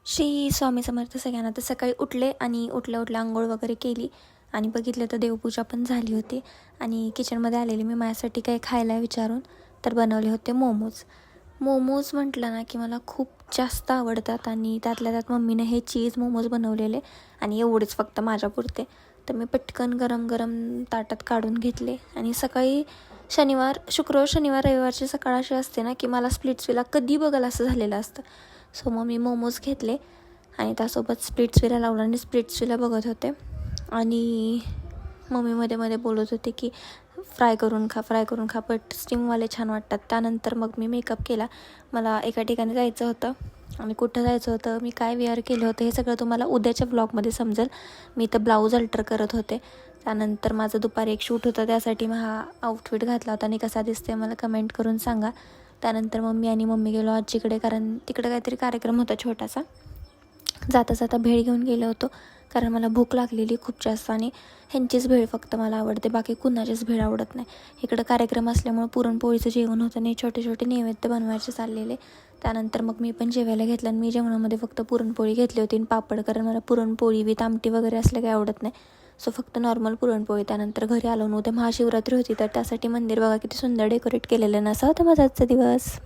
श्री स्वामी समर्थ सगळ्यांना. तर सकाळी उठले आणि उठल्या आंघोळ वगैरे केली आणि बघितलं तर देवपूजा पण झाली होती. आणि किचनमध्ये आलेली मी माझ्यासाठी काही खायला विचारून, तर बनवले होते मोमोज. मोमोज म्हटलं ना की मला खूप जास्त आवडतात आणि त्यातल्या त्यात मम्मीने हे चीज मोमोज बनवलेले आणि एवढेच फक्त माझ्यापुरते. तर मी पटकन गरम गरम ताटात काढून घेतले. आणि सकाळी शुक्रवार शनिवार रविवारची सकाळ अशी असते ना की मला स्प्लिट्सविला कधी बघाल असं झालेलं असतं. सो मग मी मोमोज घेतले आणि त्यासोबत स्प्लिट्सविला लावलं आणि स्प्लिट्सविला बघत होते. आणि मम्मी मध्ये बोलत होते की फ्राय करून खा बट स्टीमवाले छान वाटतात. त्यानंतर मग मी मेकअप केला. मला एका ठिकाणी जायचं होतं आणि कुठं जायचं होतं, मी काय वेअर केलं होतं हे सगळं तुम्हाला उद्याच्या व्लॉगमध्ये समजेल. मी तर ब्लाऊज अल्टर करत होते. त्यानंतर माझं दुपारी एक शूट होतं, त्यासाठी मी हा आउटफिट घातला होता आणि कसा दिसते मला कमेंट करून सांगा. त्यानंतर मम्मी गेलो आजीकडे, कारण तिकडे काहीतरी कार्यक्रम होता छोटासा. जाता भेळ घेऊन गेलो होतो, कारण मला भूक लागलेली खूप जास्त आणि ह्यांचीच भेळ फक्त मला आवडते, बाकी कुणाचीच भेळ आवडत नाही. इकडं कार्यक्रम असल्यामुळे पुरणपोळीचं जेवण होतं आणि छोटे नैवेद्य बनवायचे चाललेले. त्यानंतर मग मी पण जेवायला घेतलं आणि मी जेवणामध्ये फक्त पुरणपोळी घेतली होती आणि पापड, कारण मला पुरणपोळी विथ आमटी वगैरे असलं काही आवडत नाही. सो फक्त नॉर्मल पुरणपोळी. त्यानंतर घरी आलो. उद्या महाशिवरात्री होती, तर त्यासाठी मंदिर बघा किती सुंदर डेकोरेट केलेलं. नसा होता माझा आजचा दिवस.